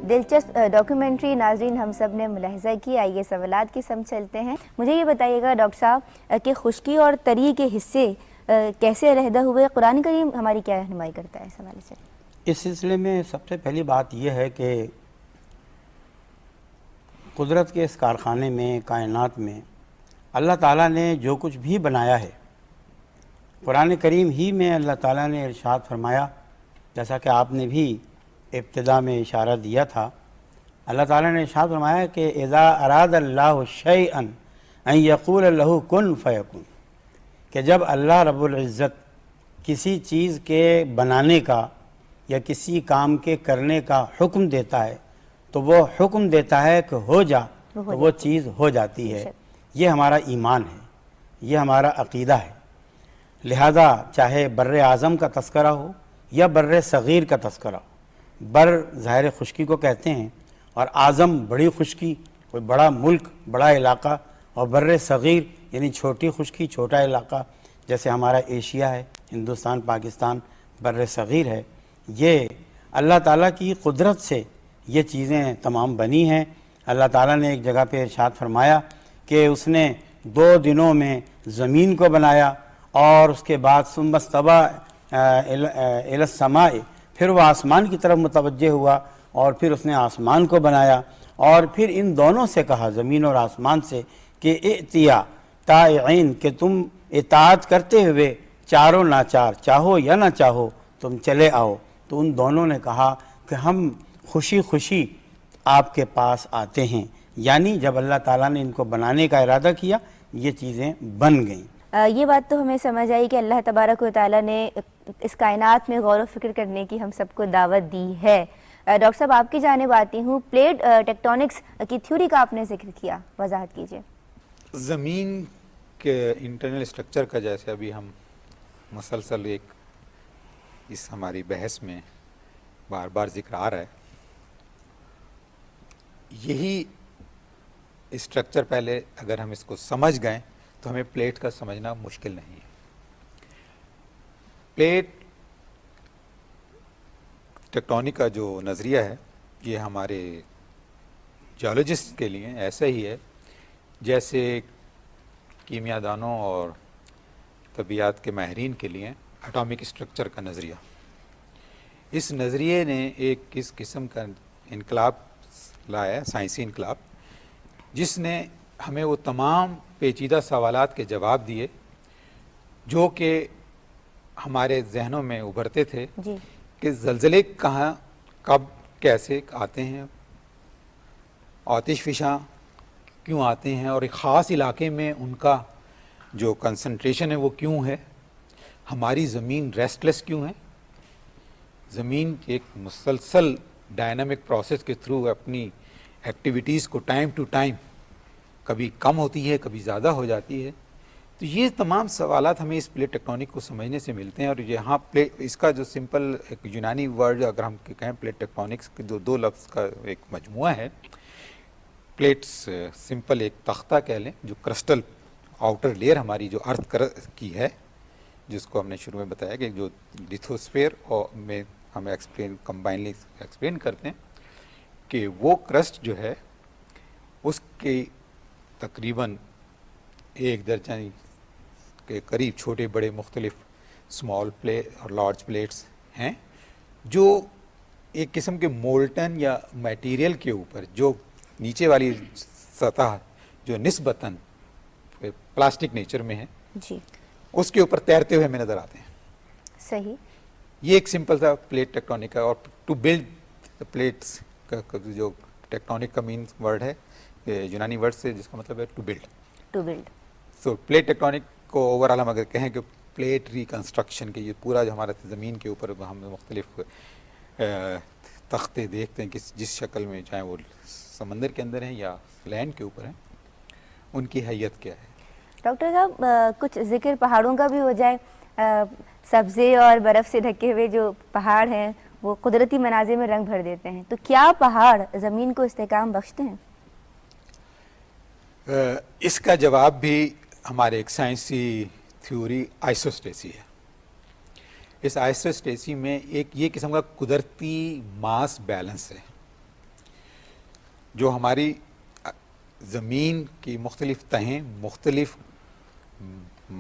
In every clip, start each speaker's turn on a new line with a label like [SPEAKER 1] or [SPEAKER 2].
[SPEAKER 1] دلچسپ ڈاکیومنٹری ناظرین ہم سب نے ملاحظہ کی. آئیے سوالات کی سمجھ چلتے ہیں. مجھے یہ بتائیے گا ڈاکٹر صاحب کہ خشکی اور تری کے حصے کیسے علیحدہ ہوئے؟ قرآن کریم ہماری کیا رہنمائی کرتا ہے اس حوالے سے؟
[SPEAKER 2] اس سلسلے میں سب سے پہلی بات یہ ہے کہ قدرت کے اس کارخانے میں، کائنات میں اللہ تعالیٰ نے جو کچھ بھی بنایا ہے، قرآن کریم ہی میں اللہ تعالیٰ نے ارشاد فرمایا، جیسا کہ آپ نے بھی ابتدا میں اشارہ دیا تھا. اللہ تعالیٰ نے ارشاد فرمایا کہ اذا اراد اللہ شیئا ان یقول له کن فیکن، کہ جب اللہ رب العزت کسی چیز کے بنانے کا یا کسی کام کے کرنے کا حکم دیتا ہے تو وہ حکم دیتا ہے کہ ہو جا تو وہ چیز ہو جاتی ہے. یہ ہمارا ایمان ہے، یہ ہمارا عقیدہ ہے. لہذا چاہے بر اعظم کا تذکرہ ہو یا بر صغیر کا تذکرہ ہو، بر ظاہر خشکی کو کہتے ہیں اور اعظم بڑی خشکی، کوئی بڑا ملک، بڑا علاقہ، اور بر صغیر یعنی چھوٹی خشکی، چھوٹا علاقہ، جیسے ہمارا ایشیا ہے، ہندوستان، پاکستان بر صغیر ہے. یہ اللہ تعالیٰ کی قدرت سے یہ چیزیں تمام بنی ہیں. اللہ تعالیٰ نے ایک جگہ پہ ارشاد فرمایا کہ اس نے 2 دنوں میں زمین کو بنایا اور اس کے بعد ثم استوى الی السماء، پھر وہ آسمان کی طرف متوجہ ہوا اور پھر اس نے آسمان کو بنایا، اور پھر ان دونوں سے کہا، زمین اور آسمان سے، کہ ائتیا طائعین، کہ تم اطاعت کرتے ہوئے چاروں ناچار، چاہو یا نہ چاہو تم چلے آؤ. تو ان دونوں نے کہا کہ ہم خوشی خوشی آپ کے پاس آتے ہیں. یعنی جب اللہ تعالیٰ نے ان کو بنانے کا ارادہ کیا، یہ چیزیں بن گئیں.
[SPEAKER 1] یہ بات تو ہمیں سمجھ آئی کہ اللہ تبارک و تعالیٰ نے اس کائنات میں غور و فکر کرنے کی ہم سب کو دعوت دی ہے. ڈاکٹر صاحب آپ کی جانب آتی ہوں. پلیٹ ٹیکٹونکس کی تھیوری کا آپ نے ذکر کیا، وضاحت کیجیے.
[SPEAKER 3] زمین کے انٹرنل اسٹرکچر کا جیسے ابھی ہم مسلسل ایک اس ہماری بحث میں بار بار ذکر آ رہا ہے، یہی اسٹرکچر پہلے اگر ہم اس کو سمجھ گئے تو ہمیں پلیٹ کا سمجھنا مشکل نہیں ہے. پلیٹ ٹیکٹونک کا جو نظریہ ہے یہ ہمارے جیولوجسٹ کے لیے ایسا ہی ہے جیسے کیمیا دانوں اور طبیعیات کے ماہرین کے لیے اٹامک اسٹرکچر کا نظریہ. اس نظریے نے ایک اس قسم کا انقلاب لایا، سائنسی انقلاب، جس نے ہمیں وہ تمام پیچیدہ سوالات کے جواب دیے جو کہ ہمارے ذہنوں میں ابھرتے تھے کہ زلزلے کہاں، کب، کیسے آتے ہیں، آتش فشاں کیوں آتے ہیں، اور ایک خاص علاقے میں ان کا جو کنسنٹریشن ہے وہ کیوں ہے، ہماری زمین ریسٹلیس کیوں ہے. زمین ایک مسلسل ڈائنامک پروسیس کے تھرو اپنی ایکٹیویٹیز کو ٹائم ٹو ٹائم کبھی کم ہوتی ہے، کبھی زیادہ ہو جاتی ہے. تو یہ تمام سوالات ہمیں اس پلیٹ ٹیکٹونک کو سمجھنے سے ملتے ہیں. اور یہاں اس کا جو سمپل ایک یونانی ورڈ اگر ہم کہیں پلیٹ ٹیکٹونکس کے جو 2 لفظ کا ایک مجموعہ ہے، پلیٹس سمپل ایک تختہ کہہ لیں، جو کرسٹل آؤٹر لیئر ہماری جو ارتھ کی ہے، جس کو ہم نے شروع میں بتایا کہ جو لیتھوسفیئر میں ہم کمبائنلی ایکسپلین کرتے ہیں کہ وہ کرسٹ جو ہے اس کے تقریباً 1 درجن کے قریب چھوٹے بڑے مختلف اسمال پلیٹ اور لارج پلیٹس ہیں، جو ایک قسم کے مولٹن یا میٹیریل کے اوپر جو نیچے والی سطح جو نسبتاً پلاسٹک نیچر میں ہے
[SPEAKER 1] جی،
[SPEAKER 3] اس کے اوپر تیرتے ہوئے ہمیں نظر آتے ہیں.
[SPEAKER 1] صحیح.
[SPEAKER 3] یہ ایک سمپل سا پلیٹ ٹیکٹونک ہے. اور ٹو بلڈ پلیٹس کا جو ٹیکٹونک کا مین ورڈ ہے یونانی ورڈ سے، جس کا مطلب ہے to build. So plate tectonic کو اوور آل ہم اگر کہیں کہ پلیٹ ریکنسٹرکشن کے یہ پورا جو ہمارا زمین کے اوپر ہم مختلف تختے دیکھتے ہیں کہ جس شکل میں، چاہے وہ سمندر کے اندر ہیں یا لینڈ کے اوپر ہیں، ان کی حیت کیا ہے.
[SPEAKER 1] ڈاکٹر صاحب کچھ ذکر پہاڑوں کا بھی ہو جائے. سبزے اور برف سے ڈھکے ہوئے جو پہاڑ ہیں وہ قدرتی مناظر میں رنگ بھر دیتے ہیں، تو کیا پہاڑ زمین کو استحکام بخشتے ہیں؟
[SPEAKER 3] اس کا جواب بھی ہمارے ایک سائنسی تھیوری آئسوسٹیسی ہے. اس آئسوسٹیسی میں ایک یہ قسم کا قدرتی ماس بیلنس ہے. جو ہماری زمین کی مختلف تہیں مختلف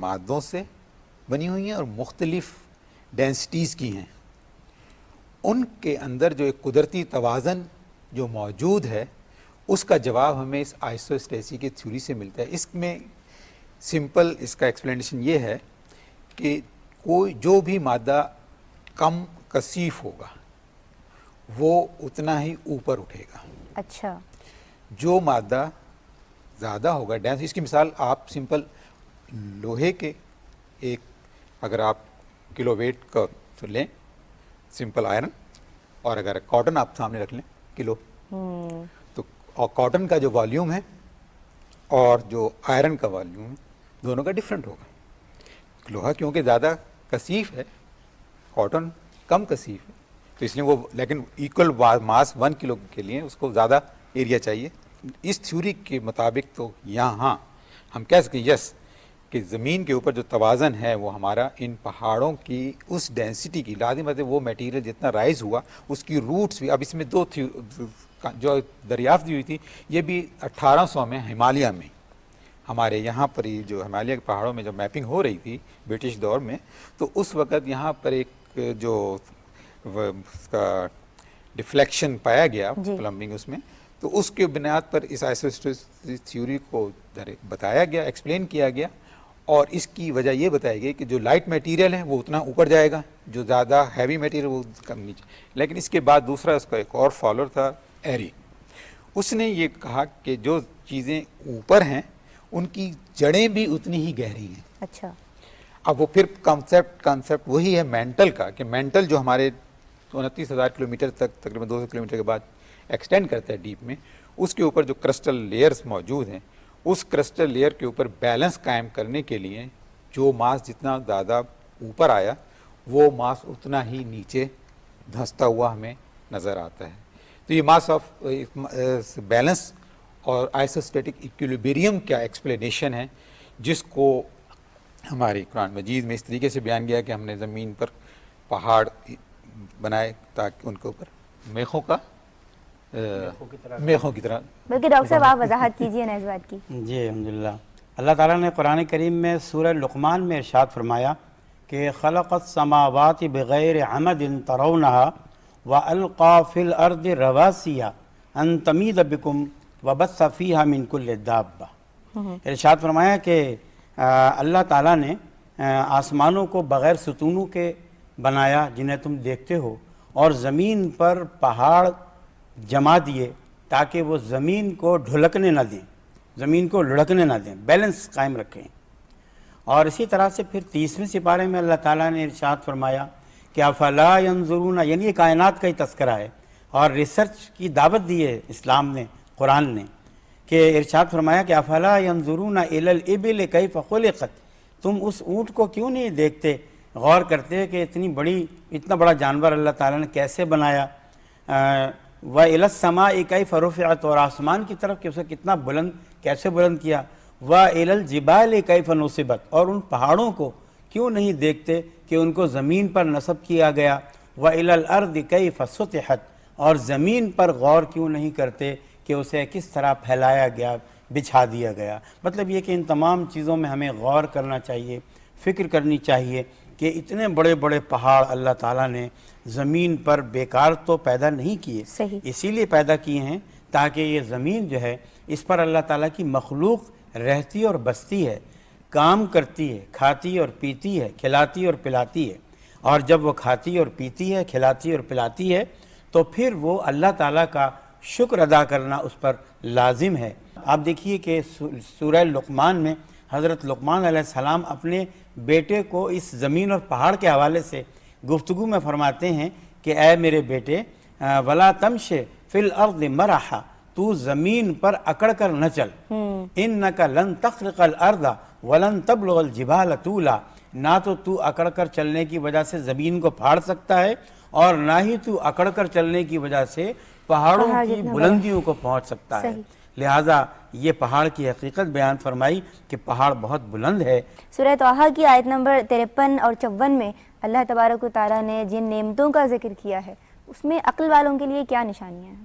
[SPEAKER 3] مادوں سے بنی ہوئی ہیں اور مختلف ڈینسٹیز کی ہیں، ان کے اندر جو ایک قدرتی توازن جو موجود ہے اس کا جواب ہمیں اس آئسوسٹیسی کی تھیوری سے ملتا ہے۔ اس میں سمپل اس کا ایکسپلینیشن یہ ہے کہ کوئی جو بھی مادہ کم کثیف ہوگا وہ اتنا ہی اوپر اٹھے گا،
[SPEAKER 1] اچھا،
[SPEAKER 3] جو مادہ زیادہ ہوگا ڈینس، اس کی مثال آپ سمپل لوہے کے ایک اگر آپ کلو ویٹ کا لیں سمپل آئرن، اور اگر کاٹن آپ سامنے رکھ لیں کلو، تو اور کاٹن کا جو والیوم ہے اور جو آئرن کا والیوم ہے دونوں کا ڈفرینٹ ہوگا۔ لوہا کیونکہ زیادہ کثیف ہے، کاٹن کم کثیف ہے، تو اس لیے وہ لیکن ایکول ماس 1 کلو کے لیے اس کو زیادہ ایریا چاہیے۔ اس تھیوری کے مطابق تو یہاں ہم کہہ سکیں یس کہ زمین کے اوپر جو توازن ہے وہ ہمارا ان پہاڑوں کی اس ڈینسٹی کی لازم ہے، وہ میٹیریل جتنا رائز ہوا اس کی روٹس بھی، اب اس میں دو جو دریافت ہوئی تھی یہ بھی 1800 میں ہمالیہ میں، ہمارے یہاں پر ہی جو ہمالیہ کے پہاڑوں میں جب میپنگ ہو رہی تھی برٹش دور میں، تو اس وقت یہاں پر ایک جو اس کا ڈیفلیکشن پایا گیا پلمبنگ اس میں، تو اس کے بنیاد پر اس آئسوسٹیسی تھیوری کو بتایا گیا، ایکسپلین کیا گیا، اور اس کی وجہ یہ بتائی گئی کہ جو لائٹ میٹیریل ہے وہ اتنا اوپر جائے گا، جو زیادہ ہیوی میٹیریل وہ کم نیچے۔ لیکن اس کے بعد دوسرا اس کا ایک اور فالوور تھا ایری، اس نے یہ کہا کہ جو چیزیں اوپر ہیں ان کی جڑیں بھی اتنی ہی گہری ہیں۔
[SPEAKER 1] اچھا،
[SPEAKER 3] اب وہ پھر کانسیپٹ وہی ہے مینٹل کا، کہ مینٹل جو ہمارے 29,000 کلومیٹر تک تقریباً 200 کلومیٹر کے بعد ایکسٹینڈ کرتا ہے ڈیپ میں، اس کے اوپر جو کرسٹل لیئرز موجود ہیں، اس کرسٹل لیئر کے اوپر بیلنس قائم کرنے کے لیے جو ماس جتنا زیادہ اوپر آیا وہ ماس اتنا ہی نیچے دھنستا ہوا ہمیں نظر آتا ہے۔ تو یہ ماس آف بیلنس اور آئسوسٹیٹک ایکولیبریم کا ایکسپلینیشن ہے، جس کو ہماری قرآن مجید میں اس طریقے سے بیان کیا کہ ہم نے زمین پر پہاڑ بنائے تاکہ ان کے اوپر میخوں کی طرح
[SPEAKER 1] بلکہ ڈاکٹر صاحب آپ وضاحت کیجیے نا اس بات کی۔
[SPEAKER 2] جی الحمدللہ، اللہ تعالیٰ نے قرآن کریم میں سورہ لقمان میں ارشاد فرمایا کہ خلق السماوات بغیر عمد ترونها وألقى في الأرض رواسي أن تميد بكم وبث فيها من كل دابة۔ ارشاد فرمایا کہ اللہ تعالیٰ نے آسمانوں کو بغیر ستونوں کے بنایا جنہیں تم دیکھتے ہو، اور زمین پر پہاڑ جما دیے تاکہ وہ زمین کو ڈھلکنے نہ دیں، زمین کو لڑکنے نہ دیں، بیلنس قائم رکھیں۔ اور اسی طرح سے پھر 30ویں سپارے میں اللہ تعالیٰ نے ارشاد فرمایا کہ افلا ینظرون، یعنی یہ کائنات کا ہی تذکرہ ہے اور ریسرچ کی دعوت دی ہے اسلام نے، قرآن نے، کہ ارشاد فرمایا کہ افلا ینظرون الی الابل کیف خلقت، تم اس اونٹ کو کیوں نہیں دیکھتے، غور کرتے کہ اتنا بڑا جانور اللہ تعالیٰ نے کیسے بنایا، وَإِلَى السَّمَاءِ كَيْفَ رُفِعَتْ، اور آسمان کی طرف کہ اسے کتنا بلند کیسے بلند کیا، وَإِلَى الْجِبَالِ كَيْفَ نُصِبَتْ، اور ان پہاڑوں کو کیوں نہیں دیکھتے کہ ان کو زمین پر نصب کیا گیا، وَإِلَى الْأَرْضِ كَيْفَ سُطِحَتْ، اور زمین پر غور کیوں نہیں کرتے کہ اسے کس طرح پھیلایا گیا، بچھا دیا گیا۔ مطلب یہ کہ ان تمام چیزوں میں ہمیں غور کرنا چاہیے، فکر کرنی چاہیے کہ اتنے بڑے بڑے پہاڑ اللہ تعالیٰ نے زمین پر بیکار تو پیدا نہیں کیے، اسی لیے پیدا کیے ہیں تاکہ یہ زمین جو ہے اس پر اللہ تعالیٰ کی مخلوق رہتی اور بستی ہے، کام کرتی ہے، کھاتی اور پیتی ہے، کھلاتی اور پلاتی ہے، اور جب وہ کھاتی اور پیتی ہے، کھلاتی اور پلاتی ہے تو پھر وہ اللہ تعالیٰ کا شکر ادا کرنا اس پر لازم ہے۔ آپ دیکھیے کہ سورہ لقمان میں حضرت لقمان علیہ السلام اپنے بیٹے کو اس زمین اور پہاڑ کے حوالے سے گفتگو میں فرماتے ہیں کہ اے میرے بیٹے وَلَا تَمْشِ فِي الْأَرْضِ مَرَحًا، تو زمین پر اکڑ کر نہ چل، اِنَّكَ لَن تَخْرِقَ الْأَرْضَ وَلَن تَبْلُغَ الْجِبَالَ طُولًا، نہ تو تو اکڑ کر چلنے کی وجہ سے زمین کو پھاڑ سکتا ہے اور نہ ہی تو اکڑ کر چلنے کی وجہ سے پہاڑوں کی بلندیوں کو پہنچ سکتا ہے۔ لہٰذا یہ پہاڑ کی حقیقت بیان فرمائی کہ پہاڑ بہت بلند ہے۔
[SPEAKER 1] سورہ طٰہٰ کی آیت نمبر 53 اور 54 میں اللہ تبارک و تعالیٰ نے جن نعمتوں کا ذکر کیا ہے اس میں عقل والوں کے لیے کیا نشانیاں ہیں؟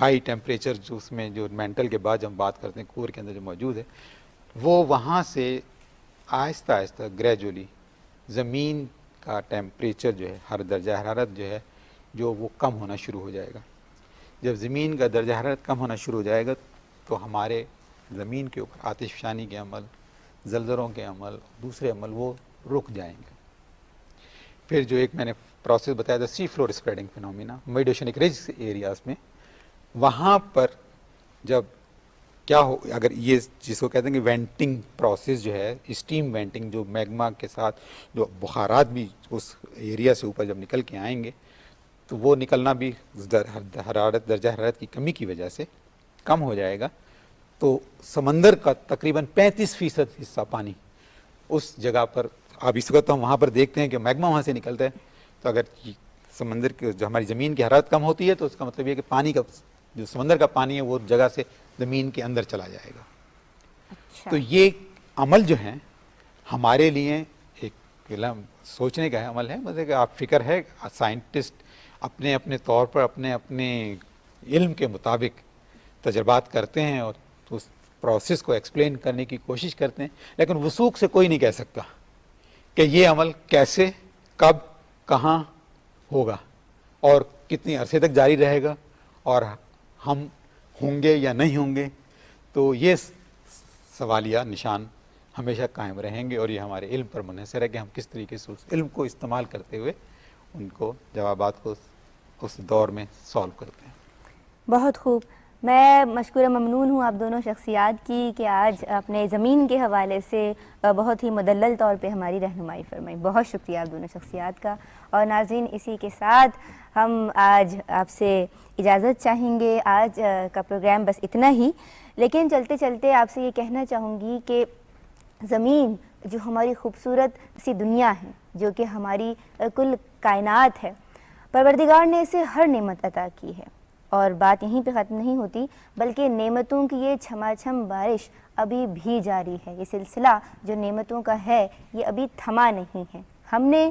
[SPEAKER 3] ہائی ٹیمپریچر جو اس میں جو مینٹل کے بعد جب ہم بات کرتے ہیں کور کے اندر جو موجود ہے، وہ وہاں سے آہستہ آہستہ گریجولی زمین کا ٹیمپریچر جو ہے، ہر درجہ حرارت جو ہے جو وہ کم ہونا شروع ہو جائے گا. جب زمین کا درجہ حرارت کم ہونا شروع ہو جائے گا تو ہمارے زمین کے اوپر آتش فشانی کے عمل، زلزلوں کے عمل، دوسرے عمل وہ رک جائیں گے. پھر جو ایک میں نے پروسیس بتایا تھا sea floor spreading phenomena mid oceanic ridge areas میں، وہاں پر جب کیا ہو، اگر یہ جس کو کہتے ہیں کہ وینٹنگ پروسیس جو ہے، اسٹیم وینٹنگ، جو میگما کے ساتھ جو بخارات بھی اس ایریا سے اوپر جب نکل کے آئیں گے تو وہ نکلنا بھی درجہ حرارت کی کمی کی وجہ سے کم ہو جائے گا. تو سمندر کا تقریباً 35% حصہ پانی اس جگہ پر، اب اس وقت ہم وہاں پر دیکھتے ہیں کہ میگما وہاں سے نکلتا ہے، تو اگر سمندر کی جو ہماری زمین کی حرارت کم ہوتی ہے تو اس کا مطلب یہ کہ پانی کا جو سمندر کا پانی ہے وہ جگہ سے زمین کے اندر چلا جائے گا.
[SPEAKER 1] اچھا.
[SPEAKER 3] تو یہ عمل جو ہیں ہمارے لیے ایک سوچنے کا عمل ہے، مطلب کہ آپ فکر ہے سائنٹسٹ اپنے اپنے طور پر اپنے اپنے علم کے مطابق تجربات کرتے ہیں اور اس پروسیس کو ایکسپلین کرنے کی کوشش کرتے ہیں، لیکن وثوق سے کوئی نہیں کہہ سکتا کہ یہ عمل کیسے، کب، کہاں ہوگا اور کتنی عرصے تک جاری رہے گا اور ہم ہوں گے یا نہیں ہوں گے. تو یہ سوالیہ نشان ہمیشہ قائم رہیں گے اور یہ ہمارے علم پر منحصر ہے کہ ہم کس طریقے سے اس علم کو استعمال کرتے ہوئے ان کو جوابات کو اس دور میں سالو کرتے ہیں.
[SPEAKER 1] بہت خوب. میں مشکورہ ممنون ہوں آپ دونوں شخصیات کی کہ آج اپنے زمین کے حوالے سے بہت ہی مدلل طور پہ ہماری رہنمائی فرمائی. بہت شکریہ آپ دونوں شخصیات کا. اور ناظرین، اسی کے ساتھ ہم آج آپ سے اجازت چاہیں گے. آج کا پروگرام بس اتنا ہی، لیکن چلتے چلتے آپ سے یہ کہنا چاہوں گی کہ زمین جو ہماری خوبصورت سی دنیا ہے، جو کہ ہماری کل کائنات ہے، پروردگار نے اسے ہر نعمت عطا کی ہے. اور بات یہیں پہ ختم نہیں ہوتی، بلکہ نعمتوں کی یہ چھما چھم بارش ابھی بھی جاری ہے. یہ سلسلہ جو نعمتوں کا ہے یہ ابھی تھما نہیں ہے. ہم نے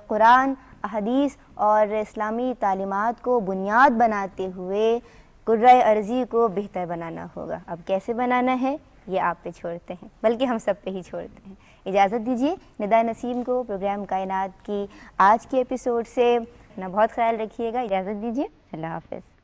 [SPEAKER 1] قرآن، احادیث اور اسلامی تعلیمات کو بنیاد بناتے ہوئے کرۂ ارضی کو بہتر بنانا ہوگا. اب کیسے بنانا ہے یہ آپ پہ چھوڑتے ہیں، بلکہ ہم سب پہ ہی چھوڑتے ہیں. اجازت دیجیے ندا نسیم کو پروگرام کائنات کی آج کے ایپیسوڈ سے. اپنا بہت خیال رکھیے گا. اجازت دیجیے. اللہ حافظ.